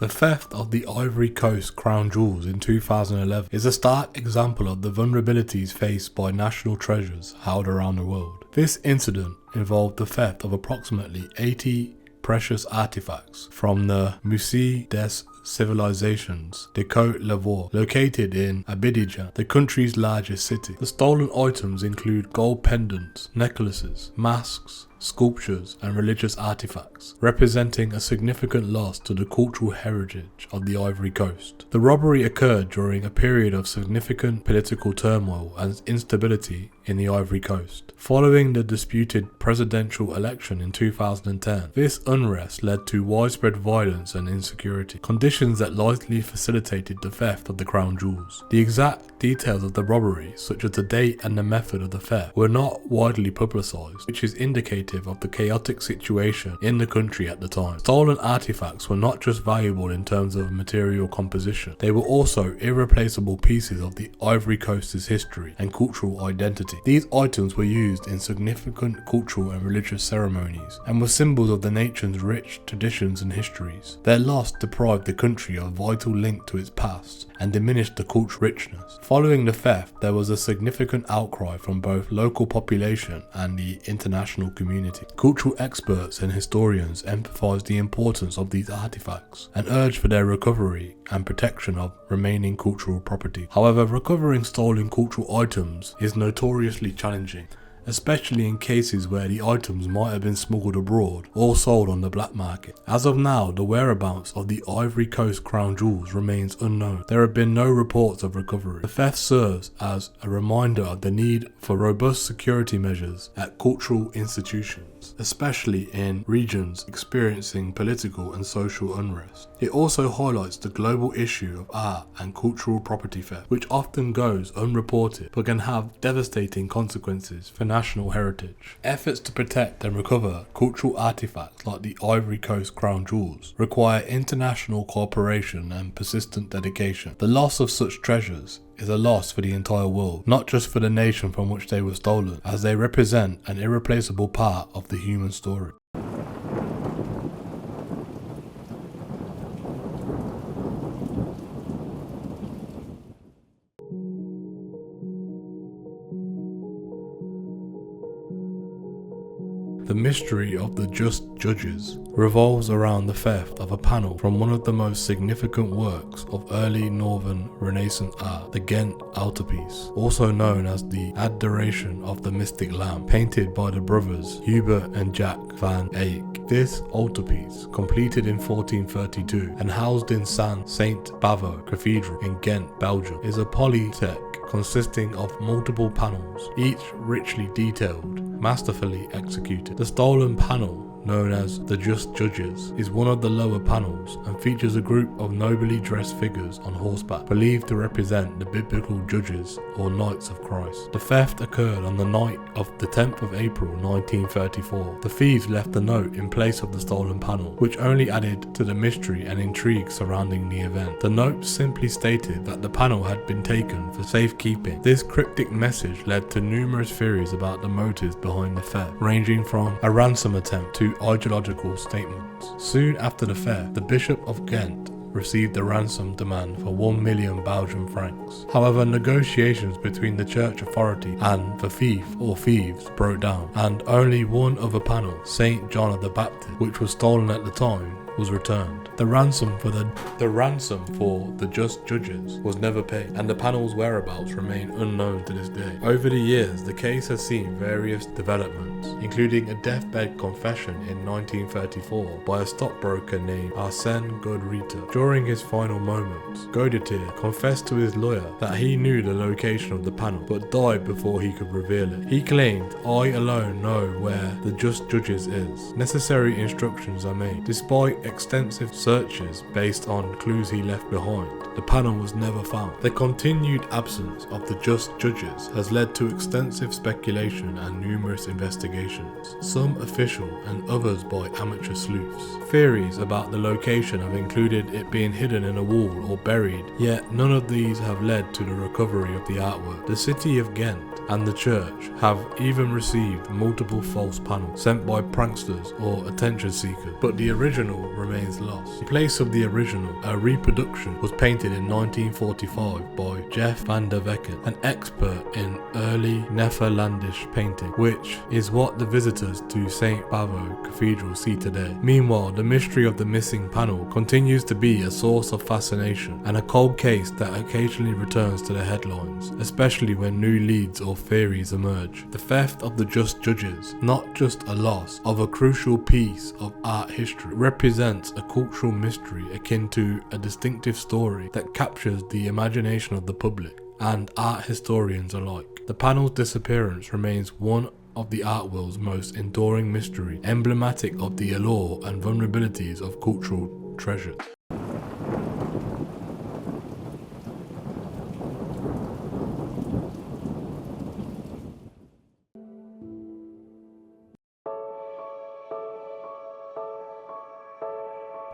The theft of the Ivory Coast crown jewels in 2011 is a stark example of the vulnerabilities faced by national treasures held around the world. This incident involved the theft of approximately 80 precious artifacts from the Musée des Civilisations de Côte d'Ivoire, located in Abidjan, the country's largest city. The stolen items include gold pendants, necklaces, masks, sculptures and religious artifacts, representing a significant loss to the cultural heritage of the Ivory Coast. The robbery occurred during a period of significant political turmoil and instability in the Ivory Coast. Following the disputed presidential election in 2010, this unrest led to widespread violence and insecurity, conditions that likely facilitated the theft of the crown jewels. The exact details of the robbery, such as the date and the method of the theft, were not widely publicized, which is indicative of the chaotic situation in the country at the time. Stolen artifacts were not just valuable in terms of material composition, they were also irreplaceable pieces of the Ivory Coast's history and cultural identity. These items were used in significant cultural and religious ceremonies and were symbols of the nation's rich traditions and histories. Their loss deprived the country of a vital link to its past and diminished the cultural richness. Following the theft, there was a significant outcry from both local population and the international community. Cultural experts and historians emphasized the importance of these artifacts and urged for their recovery and protection of remaining cultural property. However, recovering stolen cultural items is notoriously challenging, especially in cases where the items might have been smuggled abroad or sold on the black market. As of now, the whereabouts of the Ivory Coast crown jewels remains unknown. There have been no reports of recovery. The theft serves as a reminder of the need for robust security measures at cultural institutions, especially in regions experiencing political and social unrest. It also highlights the global issue of art and cultural property theft, which often goes unreported but can have devastating consequences for national heritage. Efforts to protect and recover cultural artifacts like the Ivory Coast crown jewels require international cooperation and persistent dedication. The loss of such treasures is a loss for the entire world, not just for the nation from which they were stolen, as they represent an irreplaceable part of the human story. The mystery of the Just Judges revolves around the theft of a panel from one of the most significant works of early Northern Renaissance art, the Ghent altarpiece, also known as the Adoration of the Mystic Lamb, painted by the brothers Hubert and Jack van Eyck. This altarpiece, completed in 1432 and housed in Saint Bavo Cathedral in Ghent, Belgium, is a polytech consisting of multiple panels, each richly detailed, masterfully executed. The stolen panel, known as the Just Judges, is one of the lower panels and features a group of nobly dressed figures on horseback, believed to represent the biblical judges or knights of Christ. The theft occurred on the night of the 10th of April 1934. The thieves left a note in place of the stolen panel, which only added to the mystery and intrigue surrounding the event. The note simply stated that the panel had been taken for safekeeping. This cryptic message led to numerous theories about the motives behind the theft, ranging from a ransom attempt to ideological statements. Soon after the theft, the Bishop of Ghent received a ransom demand for 1 million Belgian francs. However, negotiations between the church authority and the thief or thieves broke down, and only one other panel, St. John of the Baptist, which was stolen at the time, was returned. The ransom for the Just Judges was never paid, and the panel's whereabouts remain unknown to this day. Over the years, the case has seen various developments, including a deathbed confession in 1934 by a stockbroker named Arsène Godrita. During his final moments, Godetier confessed to his lawyer that he knew the location of the panel, but died before he could reveal it. He claimed, "I alone know where the Just Judges is. Necessary instructions are made." Despite extensive searches based on clues he left behind, the panel was never found. The continued absence of the just judges has led to extensive speculation and numerous investigations, some official and others by amateur sleuths. Theories about the location have included it being hidden in a wall or buried, yet none of these have led to the recovery of the artwork. The city of Ghent and the church have even received multiple false panels sent by pranksters or attention seekers, but the original remains lost. In place of the original, a reproduction was painted in 1945 by Jeff van der Vecken, an expert in early Netherlandish painting, which is what the visitors to St. Bavo Cathedral see today. Meanwhile, the mystery of the missing panel continues to be a source of fascination and a cold case that occasionally returns to the headlines, especially when new leads or theories emerge. The theft of the just judges, not just a loss of a crucial piece of art history, represents a cultural mystery akin to a distinctive story that captures the imagination of the public and art historians alike. The panel's disappearance remains one of the art world's most enduring mystery, emblematic of the allure and vulnerabilities of cultural treasures.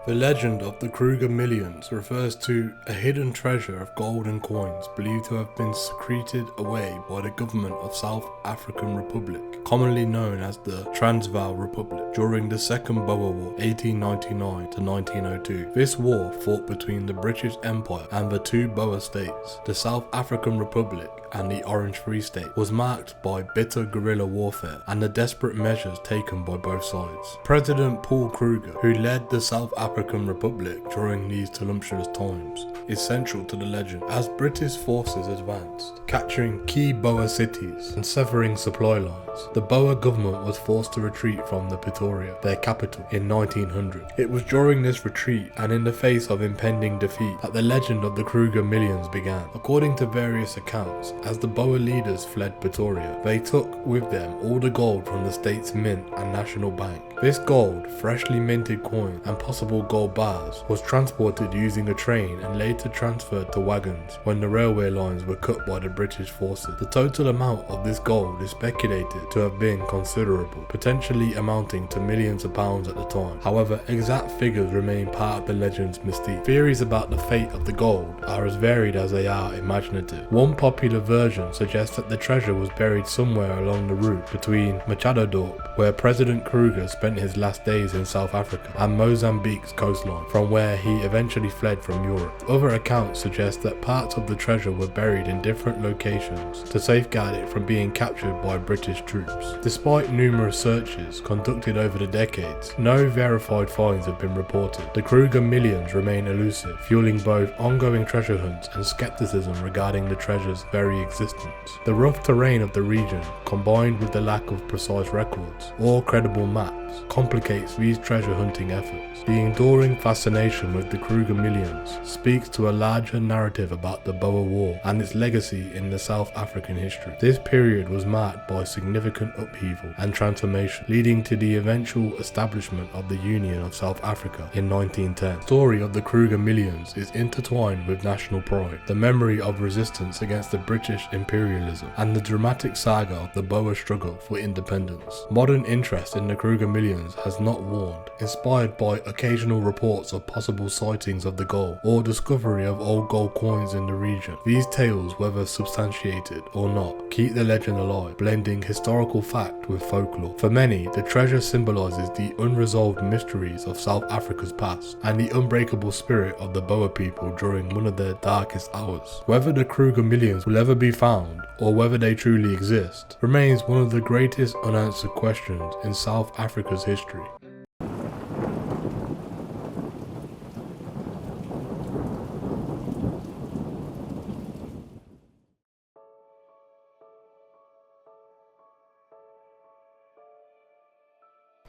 The legend of the Kruger Millions refers to a hidden treasure of gold and coins believed to have been secreted away by the government of South African Republic, commonly known as the Transvaal Republic, during the Second Boer War, 1899 to 1902. This war, fought between the British Empire and the two Boer states, the South African Republic and the Orange Free State, was marked by bitter guerrilla warfare and the desperate measures taken by both sides. President Paul Kruger, who led the South African Republic during these tumultuous times, is central to the legend. As British forces advanced, capturing key Boer cities and severing supply lines, the Boer government was forced to retreat from the Pretoria, their capital, in 1900. It was during this retreat and in the face of impending defeat that the legend of the Kruger Millions began. According to various accounts, as the Boer leaders fled Pretoria, they took with them all the gold from the state's mint and national bank. This gold, freshly minted coin, and possible gold bars was transported using a train and later transferred to wagons when the railway lines were cut by the British forces. The total amount of this gold is speculated to have been considerable, potentially amounting to millions of pounds at the time. However, exact figures remain part of the legend's mystique. Theories about the fate of the gold are as varied as they are imaginative. One popular version suggests that the treasure was buried somewhere along the route between Machadodorp, where President Kruger spent his last days in South Africa, and Mozambique's coastline, from where he eventually fled from Europe. Other accounts suggest that parts of the treasure were buried in different locations to safeguard it from being captured by British troops. Despite numerous searches conducted over the decades, no verified finds have been reported. The Kruger Millions remain elusive, fueling both ongoing treasure hunts and skepticism regarding the treasure's very existence. The rough terrain of the region, combined with the lack of precise records or credible maps, complicates these treasure hunting efforts. The enduring fascination with the Kruger Millions speaks to a larger narrative about the Boer War and its legacy in the South African history. This period was marked by significant upheaval and transformation, leading to the eventual establishment of the Union of South Africa in 1910. The story of the Kruger Millions is intertwined with national pride, the memory of resistance against the British imperialism, and the dramatic saga of the Boer struggle for independence. Modern interest in the Kruger Millions has not waned, inspired by occasional reports of possible sightings of the gold or discovery of old gold coins in the region. These tales, whether substantiated or not, keep the legend alive, blending historical fact with folklore. For many, the treasure symbolizes the unresolved mysteries of South Africa's past and the unbreakable spirit of the Boer people during one of their darkest hours. Whether the Kruger Millions will ever be found or whether they truly exist remains one of the greatest unanswered questions in South Africa's history.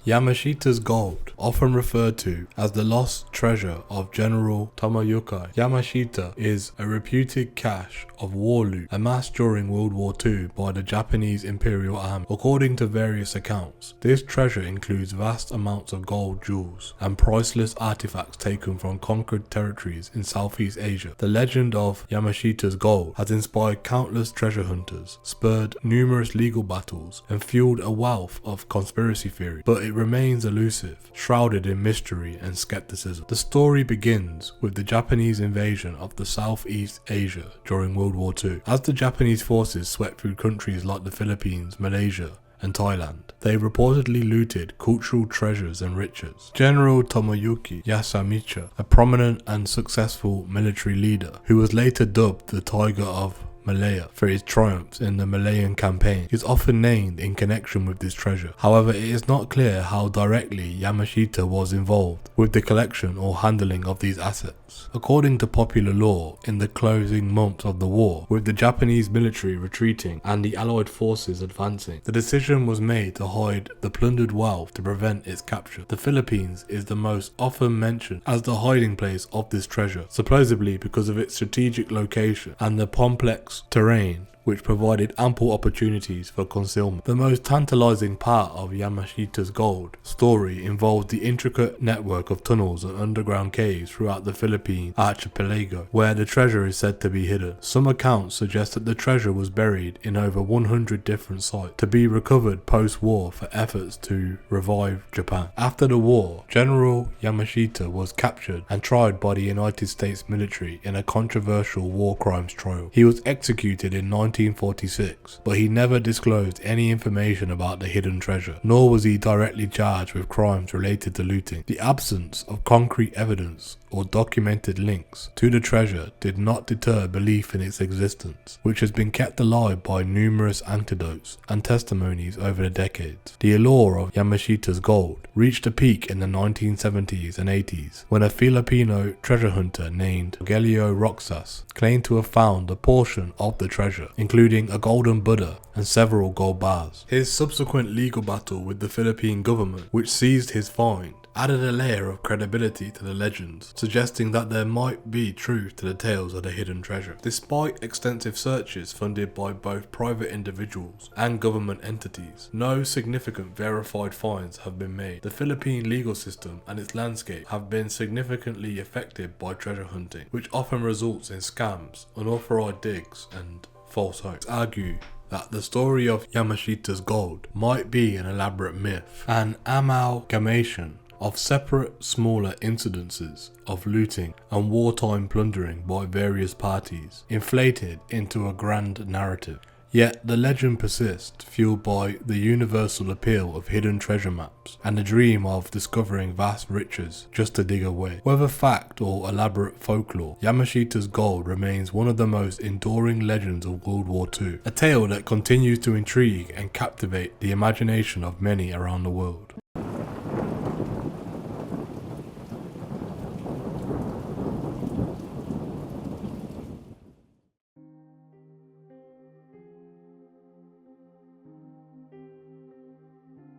Yamashita's gold, often referred to as the lost treasure of General Tomoyuki Yamashita, is a reputed cache of war loot amassed during World War II by the Japanese Imperial Army. According to various accounts, this treasure includes vast amounts of gold jewels and priceless artifacts taken from conquered territories in Southeast Asia. The legend of Yamashita's gold has inspired countless treasure hunters, spurred numerous legal battles, and fueled a wealth of conspiracy theories, but it remains elusive, shrouded in mystery and skepticism. The story begins with the Japanese invasion of the Southeast Asia during World War II. As the Japanese forces swept through countries like the Philippines, Malaysia, and Thailand, they reportedly looted cultural treasures and riches. General Tomoyuki Yasamicha, a prominent and successful military leader who was later dubbed the Tiger of Malaya for his triumphs in the Malayan campaign, is often named in connection with this treasure. However, it is not clear how directly Yamashita was involved with the collection or handling of these assets. According to popular lore, in the closing months of the war, with the Japanese military retreating and the Allied forces advancing, the decision was made to hide the plundered wealth to prevent its capture. The Philippines is the most often mentioned as the hiding place of this treasure, supposedly because of its strategic location and the complex terrain which provided ample opportunities for concealment. The most tantalizing part of Yamashita's gold story involved the intricate network of tunnels and underground caves throughout the Philippine archipelago, where the treasure is said to be hidden. Some accounts suggest that the treasure was buried in over 100 different sites, to be recovered post-war for efforts to revive Japan. After the war, General Yamashita was captured and tried by the United States military in a controversial war crimes trial. He was executed in 1946, but he never disclosed any information about the hidden treasure, nor was he directly charged with crimes related to looting. The absence of concrete evidence or documented links to the treasure did not deter belief in its existence, which has been kept alive by numerous anecdotes and testimonies over the decades. The allure of Yamashita's gold reached a peak in the 1970s and 80s when a Filipino treasure hunter named Rogelio Roxas claimed to have found a portion of the treasure, including a golden Buddha and several gold bars. His subsequent legal battle with the Philippine government, which seized his find, added a layer of credibility to the legends, suggesting that there might be truth to the tales of the hidden treasure. Despite extensive searches funded by both private individuals and government entities, no significant verified finds have been made. The Philippine legal system and its landscape have been significantly affected by treasure hunting, which often results in scams, unauthorized digs, and false hopes. Argue that the story of Yamashita's gold might be an elaborate myth, an amalgamation of separate smaller incidences of looting and wartime plundering by various parties, inflated into a grand narrative. Yet the legend persists, fueled by the universal appeal of hidden treasure maps and the dream of discovering vast riches just to dig away. Whether fact or elaborate folklore, Yamashita's gold remains one of the most enduring legends of World War II, a tale that continues to intrigue and captivate the imagination of many around the world.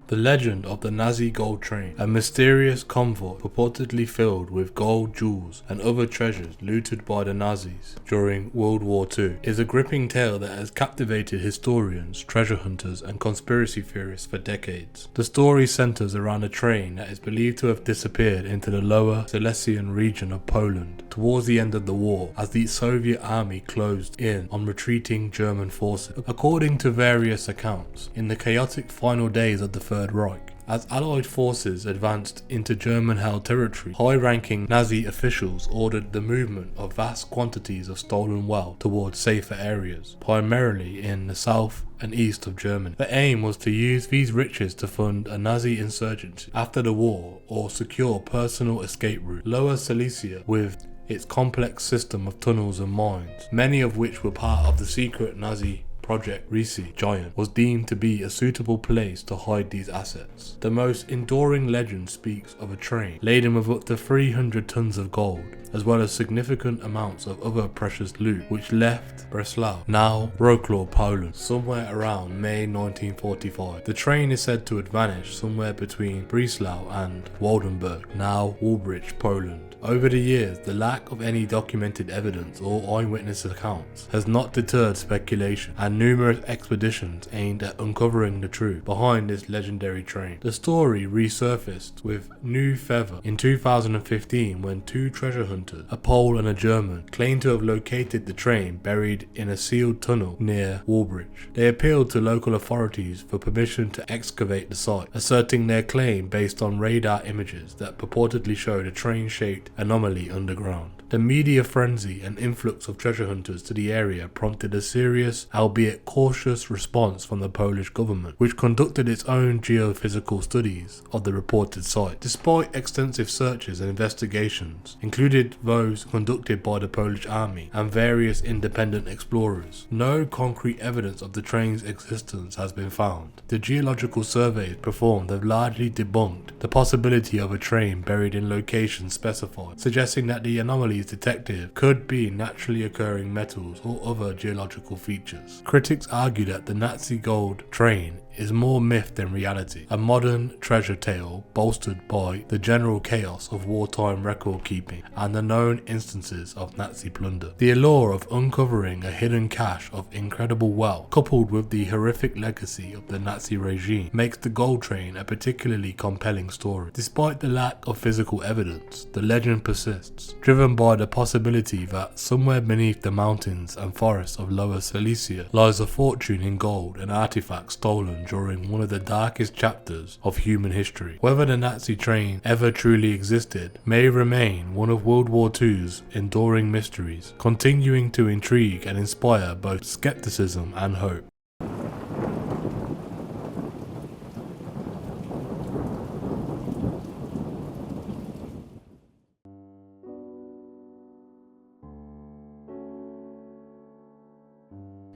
The legend of the Nazi gold train, a mysterious convoy purportedly filled with gold, jewels and other treasures looted by the Nazis during World War II, is a gripping tale that has captivated historians, treasure hunters and conspiracy theorists for decades. The story centers around a train that is believed to have disappeared into the lower Silesian region of Poland towards the end of the war, as the Soviet army closed in on retreating German forces. According to various accounts, in the chaotic final days of the Third Reich, as Allied forces advanced into German-held territory, high-ranking Nazi officials ordered the movement of vast quantities of stolen wealth towards safer areas, primarily in the south and east of Germany. The aim was to use these riches to fund a Nazi insurgency after the war or secure personal escape routes. Lower Silesia, with its complex system of tunnels and mines, many of which were part of the secret Nazi Project Risi Giant was deemed to be a suitable place to hide these assets. The most enduring legend speaks of a train laden with up to 300 tons of gold, as well as significant amounts of other precious loot, which left Breslau, now Wrocław, Poland, somewhere around May 1945. The train is said to have vanished somewhere between Breslau and Waldenburg, now Woolwich, Poland. Over the years, the lack of any documented evidence or eyewitness accounts has not deterred speculation, and numerous expeditions aimed at uncovering the truth behind this legendary train. The story resurfaced with new feather in 2015 when two treasure hunters, a Pole and a German, claimed to have located the train buried in a sealed tunnel near Woolwich. They appealed to local authorities for permission to excavate the site, asserting their claim based on radar images that purportedly showed a train-shaped anomaly underground. The media frenzy and influx of treasure hunters to the area prompted a serious, albeit cautious, response from the Polish government, which conducted its own geophysical studies of the reported site. Despite extensive searches and investigations, including those conducted by the Polish army and various independent explorers, no concrete evidence of the train's existence has been found. The geological surveys performed have largely debunked the possibility of a train buried in locations specified, suggesting that the anomaly detected could be naturally occurring metals or other geological features. Critics argue that the Nazi gold train is more myth than reality, a modern treasure tale bolstered by the general chaos of wartime record keeping and the known instances of Nazi plunder. The allure of uncovering a hidden cache of incredible wealth, coupled with the horrific legacy of the Nazi regime, makes the gold train a particularly compelling story. Despite the lack of physical evidence, the legend persists, driven by the possibility that somewhere beneath the mountains and forests of Lower Silesia lies a fortune in gold and artifacts stolen during one of the darkest chapters of human history. Whether the Nazi train ever truly existed may remain one of World War II's enduring mysteries, continuing to intrigue and inspire both skepticism and hope.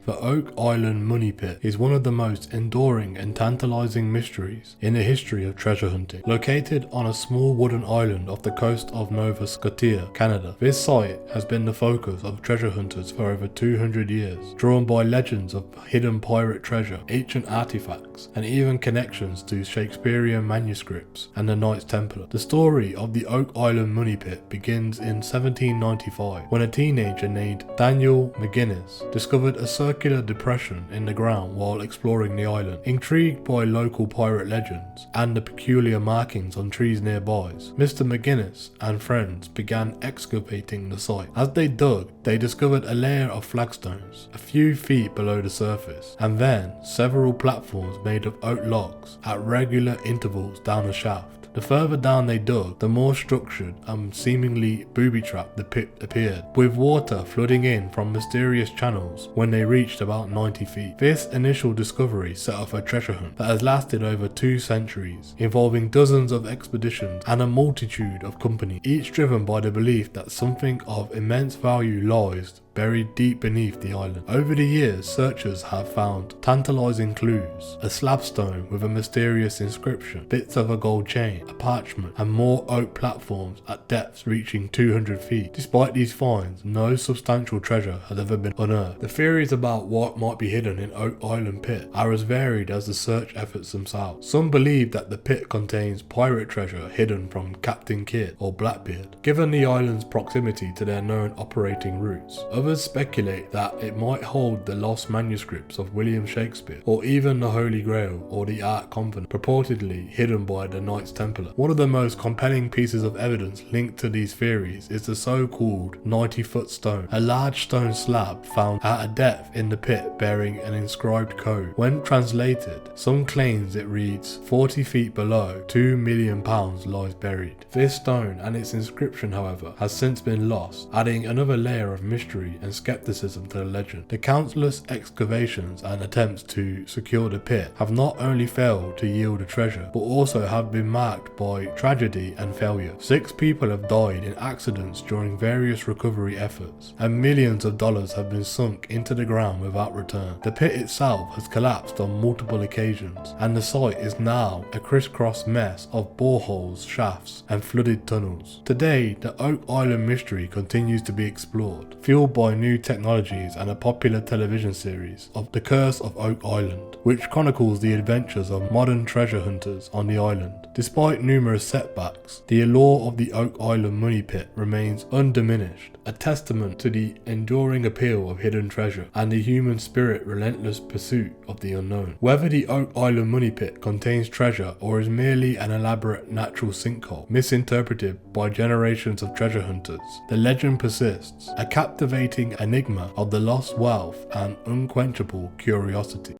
The Oak Island Money Pit is one of the most enduring and tantalizing mysteries in the history of treasure hunting. Located on a small wooden island off the coast of Nova Scotia, Canada, this site has been the focus of treasure hunters for over 200 years, drawn by legends of hidden pirate treasure, ancient artifacts, and even connections to Shakespearean manuscripts and the Knights Templar. The story of the Oak Island Money Pit begins in 1795 when a teenager named Daniel McGuinness discovered a circular depression in the ground while exploring the island. Intrigued by local pirate legends and the peculiar markings on trees nearby, Mr. McGuinness and friends began excavating the site. As they dug, they discovered a layer of flagstones a few feet below the surface, and then several platforms made of oak logs at regular intervals down a shaft. The further down they dug, the more structured and seemingly booby-trapped the pit appeared, with water flooding in from mysterious channels when they reached about 90 feet. This initial discovery set off a treasure hunt that has lasted over 2 centuries, involving dozens of expeditions and a multitude of companies, each driven by the belief that something of immense value lies buried deep beneath the island. Over the years, searchers have found tantalizing clues: a slab stone with a mysterious inscription, bits of a gold chain, a parchment, and more oak platforms at depths reaching 200 feet. Despite these finds, no substantial treasure has ever been unearthed. The theories about what might be hidden in Oak Island Pit are as varied as the search efforts themselves. Some believe that the pit contains pirate treasure hidden from Captain Kidd or Blackbeard, given the island's proximity to their known operating routes. Others speculate that it might hold the lost manuscripts of William Shakespeare, or even the Holy Grail or the Ark Covenant, purportedly hidden by the Knights Templar. One of the most compelling pieces of evidence linked to these theories is the so-called 90-foot stone, a large stone slab found at a depth in the pit bearing an inscribed code. When translated, some claims it reads 40 feet below, £2 million lies buried. This stone and its inscription, however, has since been lost, adding another layer of mystery mystery and skepticism to the legend. The countless excavations and attempts to secure the pit have not only failed to yield a treasure, but also have been marked by tragedy and failure. 6 people have died in accidents during various recovery efforts, and millions of dollars have been sunk into the ground without return. The pit itself has collapsed on multiple occasions, and the site is now a crisscross mess of boreholes, shafts, and flooded tunnels. Today, the Oak Island mystery continues to be explored, fueled by new technologies and a popular television series of The Curse of Oak Island, which chronicles the adventures of modern treasure hunters on the island. Despite numerous setbacks, the allure of the Oak Island money pit remains undiminished, a testament to the enduring appeal of hidden treasure and the human spirit's relentless pursuit of the unknown. Whether the Oak Island money pit contains treasure or is merely an elaborate natural sinkhole misinterpreted by generations of treasure hunters, the legend persists, a captivating enigma of the lost wealth and unquenchable curiosity.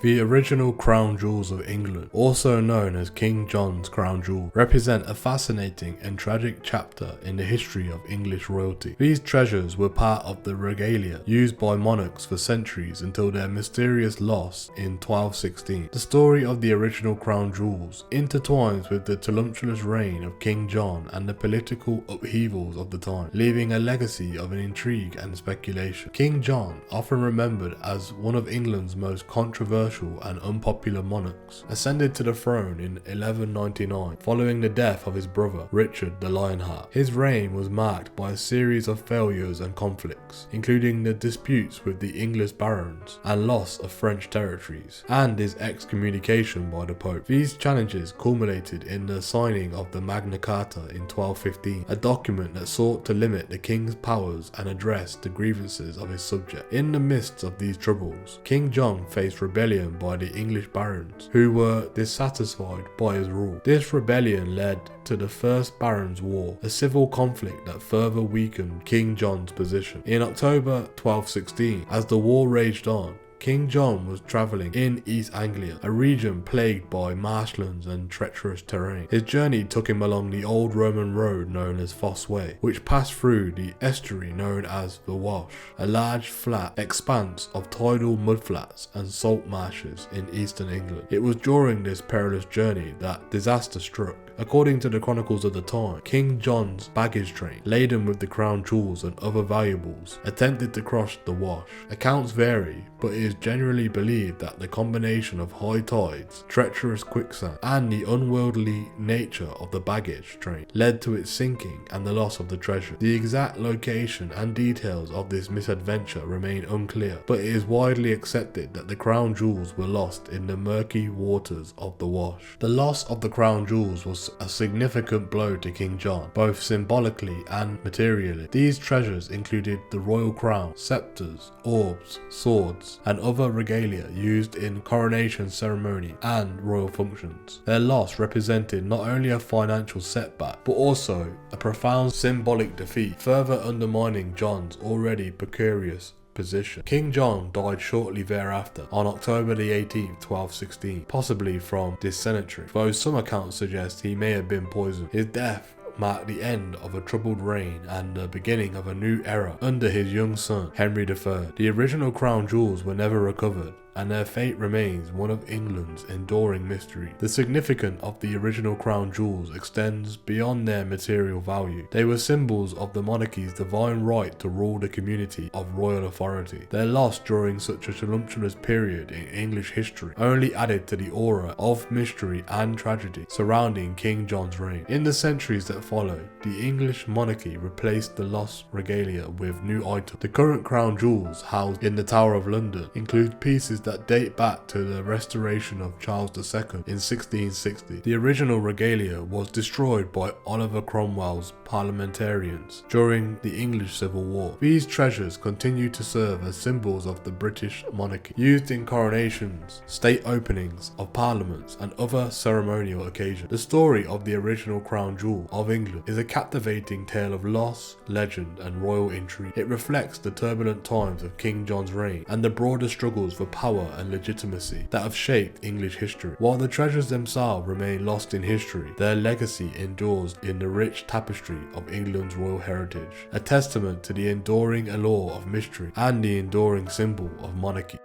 The original crown jewels of England, also known as King John's crown jewel, represent a fascinating and tragic chapter in the history of English royalty. These treasures were part of the regalia used by monarchs for centuries until their mysterious loss in 1216. The story of the original crown jewels intertwines with the tumultuous reign of King John and the political upheavals of the time, leaving a legacy of intrigue and speculation. King John, often remembered as one of England's most controversial and unpopular monarchs, ascended to the throne in 1199 following the death of his brother Richard the Lionheart. His reign was marked by a series of failures and conflicts, including the disputes with the English barons and loss of French territories, and his excommunication by the Pope. These challenges culminated in the signing of the Magna Carta in 1215, a document that sought to limit the king's powers and address the grievances of his subjects. In the midst of these troubles, King John faced rebellion by the English barons, who were dissatisfied by his rule. This rebellion led to the First Barons' War, a civil conflict that further weakened King John's position. In October 1216, as the war raged on, King John was travelling in East Anglia, a region plagued by marshlands and treacherous terrain. His journey took him along the old Roman road known as Foss Way, which passed through the estuary known as the Wash, a large flat expanse of tidal mudflats and salt marshes in eastern England. It was during this perilous journey that disaster struck. According to the chronicles of the time, King John's baggage train, laden with the crown jewels and other valuables, attempted to cross the Wash. Accounts vary, but it is generally believed that the combination of high tides, treacherous quicksand, and the unwieldy nature of the baggage train led to its sinking and the loss of the treasure. The exact location and details of this misadventure remain unclear, but it is widely accepted that the crown jewels were lost in the murky waters of the Wash. The loss of the crown jewels was a significant blow to King John, both symbolically and materially. These treasures included the royal crown, scepters, orbs, swords, and other regalia used in coronation ceremony and royal functions. Their loss represented not only a financial setback, but also a profound symbolic defeat, further undermining John's already precarious position. King John died shortly thereafter, on October the 18th, 1216, possibly from dysentery, though some accounts suggest he may have been poisoned. His death marked the end of a troubled reign and the beginning of a new era under his young son, Henry III. The original crown jewels were never recovered, and their fate remains one of England's enduring mystery. The significance of the original crown jewels extends beyond their material value. They were symbols of the monarchy's divine right to rule the community of royal authority. Their loss during such a tumultuous period in English history only added to the aura of mystery and tragedy surrounding King John's reign. In the centuries that followed, the English monarchy replaced the lost regalia with new items. The current crown jewels housed in the Tower of London include pieces that date back to the restoration of Charles II in 1660. The original regalia was destroyed by Oliver Cromwell's parliamentarians during the English Civil War. These treasures continue to serve as symbols of the British monarchy, used in coronations, state openings of parliaments, and other ceremonial occasions. The story of the original crown jewel of England is a captivating tale of loss, legend, and royal intrigue. It reflects the turbulent times of King John's reign and the broader struggles for power and legitimacy that have shaped English history. While the treasures themselves remain lost in history, their legacy endures in the rich tapestry of England's royal heritage, a testament to the enduring allure of mystery and the enduring symbol of monarchy.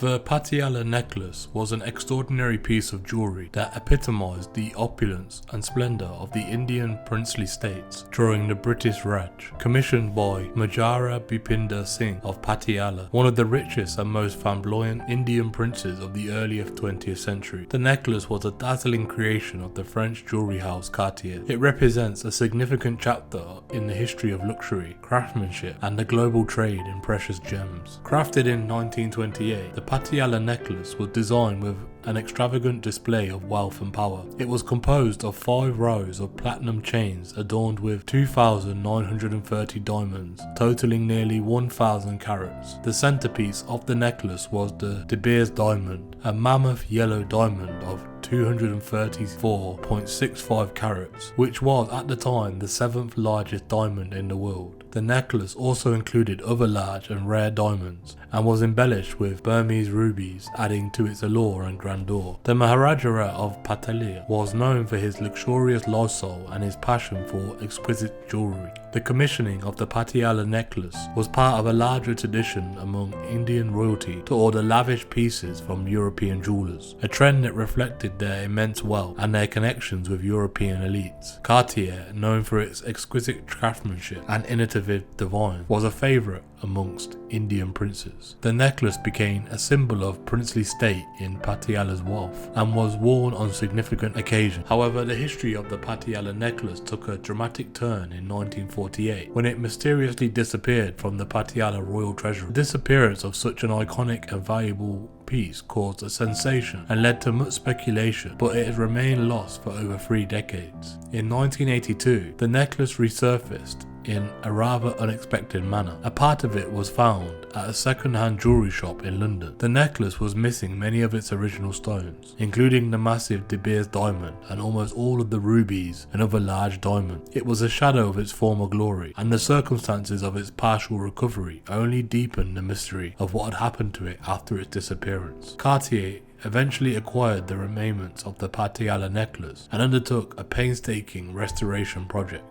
The Patiala necklace was an extraordinary piece of jewellery that epitomised the opulence and splendour of the Indian princely states during the British Raj, commissioned by Maharaja Bipinder Singh of Patiala, one of the richest and most flamboyant Indian princes of the early 20th century. The necklace was a dazzling creation of the French jewellery house Cartier. It represents a significant chapter in the history of luxury, craftsmanship, and the global trade in precious gems. Crafted in 1928, the Patiala necklace was designed with an extravagant display of wealth and power. It was composed of 5 rows of platinum chains adorned with 2,930 diamonds, totaling nearly 1,000 carats. The centerpiece of the necklace was the De Beers diamond, a mammoth yellow diamond of 234.65 carats, which was at the time the 7th largest diamond in the world. The necklace also included other large and rare diamonds and was embellished with Burmese rubies, adding to its allure and grandeur. The Maharaja of Patiala was known for his luxurious lifestyle and his passion for exquisite jewellery. The commissioning of the Patiala necklace was part of a larger tradition among Indian royalty to order lavish pieces from European jewellers, a trend that reflected their immense wealth and their connections with European elites. Cartier, known for its exquisite craftsmanship and innovative design, was a favourite amongst Indian princes. The necklace became a symbol of princely state in Patiala's wealth and was worn on significant occasions. However, the history of the Patiala necklace took a dramatic turn in 1948 when it mysteriously disappeared from the Patiala royal treasury. The disappearance of such an iconic and valuable piece caused a sensation and led to much speculation, but it has remained lost for over 3 decades. In 1982, the necklace resurfaced in a rather unexpected manner. A part of it was found at a second-hand jewellery shop in London. The necklace was missing many of its original stones, including the massive De Beers diamond and almost all of the rubies and other large diamonds. It was a shadow of its former glory, and the circumstances of its partial recovery only deepened the mystery of what had happened to it after its disappearance. Cartier eventually acquired the remains of the Patiala necklace and undertook a painstaking restoration project.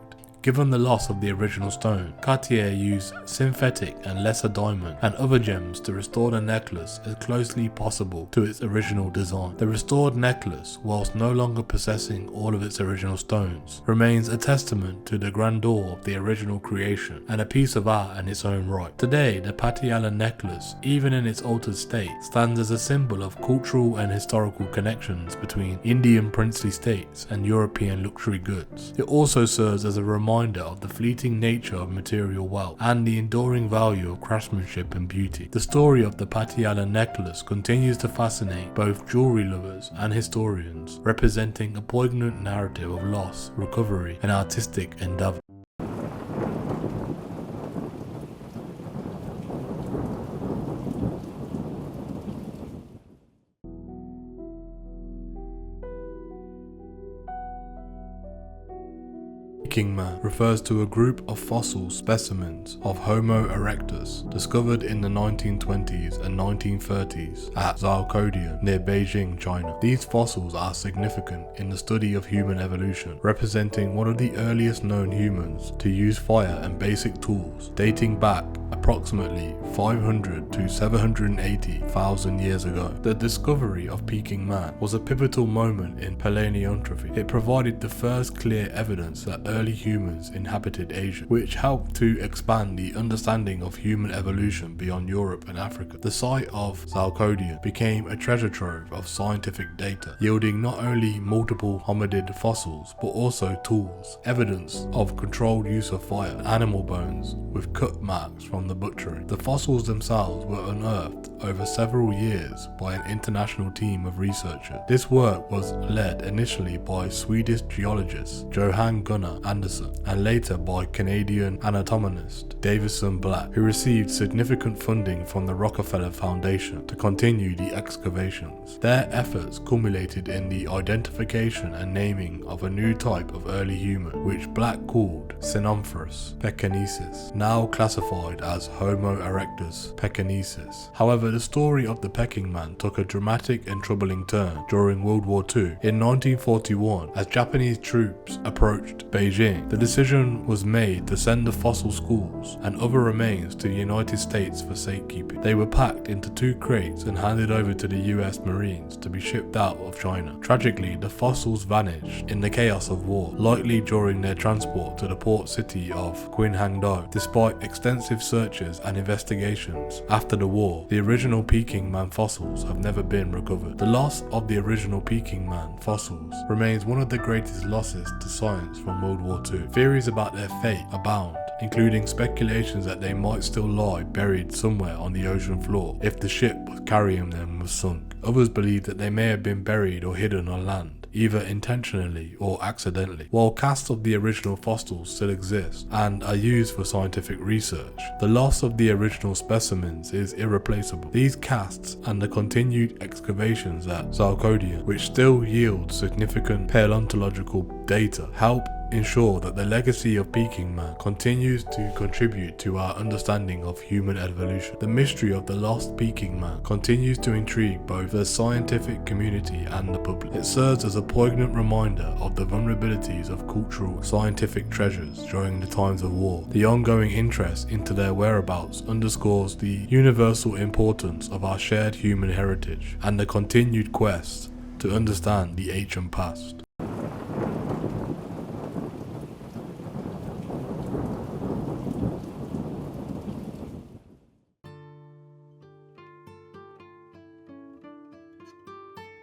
Given the loss of the original stone, Cartier used synthetic and lesser diamond and other gems to restore the necklace as closely possible to its original design. The restored necklace, whilst no longer possessing all of its original stones, remains a testament to the grandeur of the original creation and a piece of art in its own right. Today, the Patiala necklace, even in its altered state, stands as a symbol of cultural and historical connections between Indian princely states and European luxury goods. It also serves as a reminder of the fleeting nature of material wealth and the enduring value of craftsmanship and beauty. The story of the Patiala necklace continues to fascinate both jewellery lovers and historians, representing a poignant narrative of loss, recovery, and artistic endeavour. Peking Man refers to a group of fossil specimens of Homo erectus discovered in the 1920s and 1930s at Zhaokodian near Beijing, China. These fossils are significant in the study of human evolution, representing one of the earliest known humans to use fire and basic tools, dating back approximately 500 to 780,000 years ago. The discovery of Peking Man was a pivotal moment in paleontology. It provided the first clear evidence that early early humans inhabited Asia, which helped to expand the understanding of human evolution beyond Europe and Africa. The site of Zalcodian became a treasure trove of scientific data, yielding not only multiple hominid fossils but also tools, evidence of controlled use of fire, and animal bones with cut marks from the butchery. The fossils themselves were unearthed over several years by an international team of researchers. This work was led initially by Swedish geologist Johan Gunnar Andersson and later by Canadian anatomist Davison Black, who received significant funding from the Rockefeller Foundation to continue the excavations. Their efforts culminated in the identification and naming of a new type of early human, which Black called Sinomphorus pekinensis, now classified as Homo erectus pekinensis. However, the story of the Peking man took a dramatic and troubling turn during World War II. In 1941, as Japanese troops approached Beijing, the decision was made to send the fossil skulls and other remains to the United States for safekeeping. They were packed into 2 crates and handed over to the US Marines to be shipped out of China. Tragically, the fossils vanished in the chaos of war, likely during their transport to the port city of Qinghangdao. Despite extensive searches and investigations after the war, the original Peking man fossils have never been recovered. The loss of the original Peking man fossils remains one of the greatest losses to science from World War II. Theories about their fate abound, including speculations that they might still lie buried somewhere on the ocean floor if the ship carrying them was sunk. Others believe that they may have been buried or hidden on land, either intentionally or accidentally. While casts of the original fossils still exist and are used for scientific research, the loss of the original specimens is irreplaceable. These casts and the continued excavations at Zalcodian, which still yield significant paleontological data, help ensure that the legacy of Peking man continues to contribute to our understanding of human evolution. The mystery of the lost Peking man continues to intrigue both the scientific community and the public. It serves as a poignant reminder of the vulnerabilities of cultural scientific treasures during the times of war. The ongoing interest into their whereabouts underscores the universal importance of our shared human heritage and the continued quest to understand the ancient past.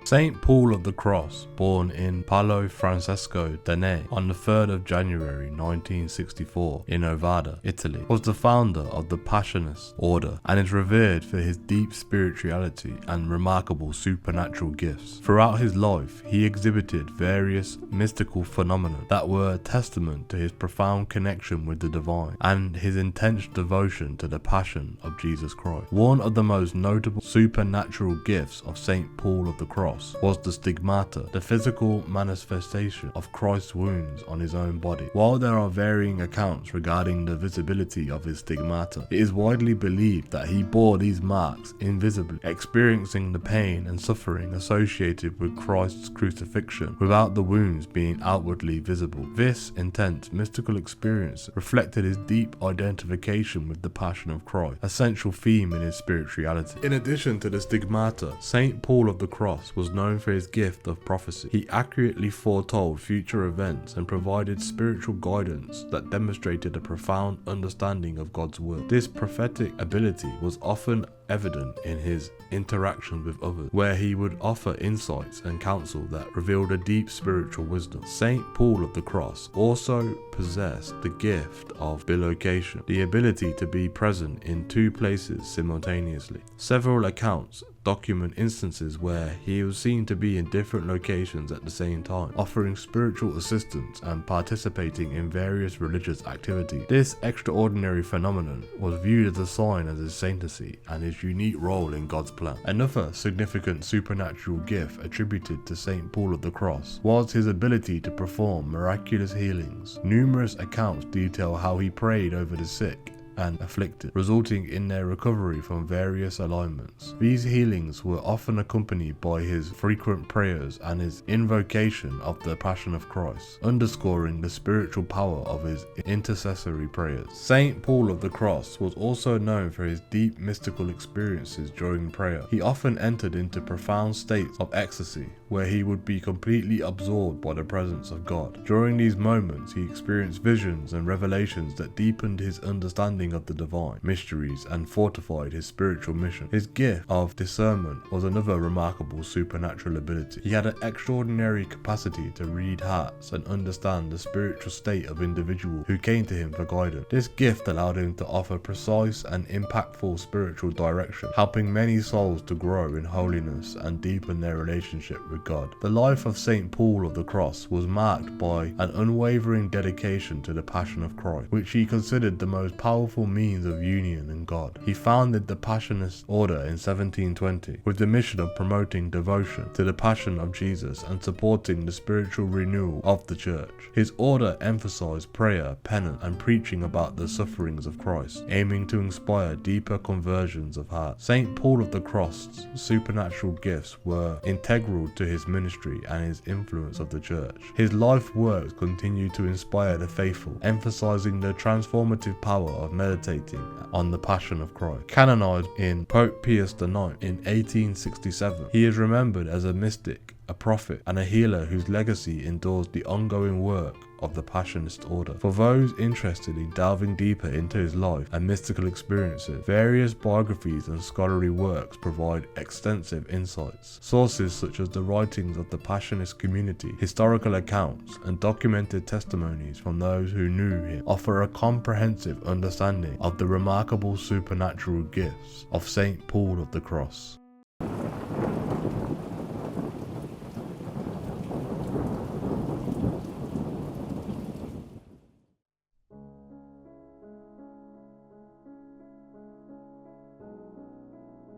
Saint Paul of the Cross, born in Palo Francesco Dene on the 3rd of January 1964 in Novara, Italy, was the founder of the Passionist order and is revered for his deep spirituality and remarkable supernatural gifts. Throughout his life, he exhibited various mystical phenomena that were a testament to his profound connection with the divine and his intense devotion to the passion of Jesus Christ. One of the most notable supernatural gifts of Saint Paul of the Cross was the stigmata, the physical manifestation of Christ's wounds on his own body. While there are varying accounts regarding the visibility of his stigmata, it is widely believed that he bore these marks invisibly, experiencing the pain and suffering associated with Christ's crucifixion without the wounds being outwardly visible. This intense mystical experience reflected his deep identification with the passion of Christ, a central theme in his spirituality. In addition to the stigmata, Saint Paul of the Cross was known for his gift of prophecy. He accurately foretold future events and provided spiritual guidance that demonstrated a profound understanding of God's will. This prophetic ability was often evident in his interactions with others, where he would offer insights and counsel that revealed a deep spiritual wisdom. Saint Paul of the Cross also possessed the gift of bilocation, the ability to be present in 2 places simultaneously. Several accounts document instances where he was seen to be in different locations at the same time, offering spiritual assistance and participating in various religious activities. This extraordinary phenomenon was viewed as a sign of his saintcy and his unique role in God's plan. Another significant supernatural gift attributed to Saint Paul of the Cross was his ability to perform miraculous healings. Numerous accounts detail how he prayed over the sick and afflicted, resulting in their recovery from various ailments. These healings were often accompanied by his frequent prayers and his invocation of the Passion of Christ, underscoring the spiritual power of his intercessory prayers. Saint Paul of the Cross was also known for his deep mystical experiences during prayer. He often entered into profound states of ecstasy, where he would be completely absorbed by the presence of God. During these moments, he experienced visions and revelations that deepened his understanding of the divine mysteries and fortified his spiritual mission. His gift of discernment was another remarkable supernatural ability. He had an extraordinary capacity to read hearts and understand the spiritual state of individuals who came to him for guidance. This gift allowed him to offer precise and impactful spiritual direction, helping many souls to grow in holiness and deepen their relationship with God. The life of Saint Paul of the Cross was marked by an unwavering dedication to the Passion of Christ, which he considered the most powerful means of union in God. He founded the Passionist Order in 1720 with the mission of promoting devotion to the Passion of Jesus and supporting the spiritual renewal of the Church. His order emphasized prayer, penance, and preaching about the sufferings of Christ, aiming to inspire deeper conversions of heart. Saint Paul of the Cross's supernatural gifts were integral to his ministry and his influence of the Church. His life works continue to inspire the faithful, emphasizing the transformative power of meditating on the Passion of Christ. Canonized in Pope Pius IX in 1867, he is remembered as a mystic, a prophet, and a healer whose legacy endures the ongoing work of the Passionist Order. For those interested in delving deeper into his life and mystical experiences, various biographies and scholarly works provide extensive insights. Sources such as the writings of the Passionist community, historical accounts, and documented testimonies from those who knew him offer a comprehensive understanding of the remarkable supernatural gifts of Saint Paul of the Cross.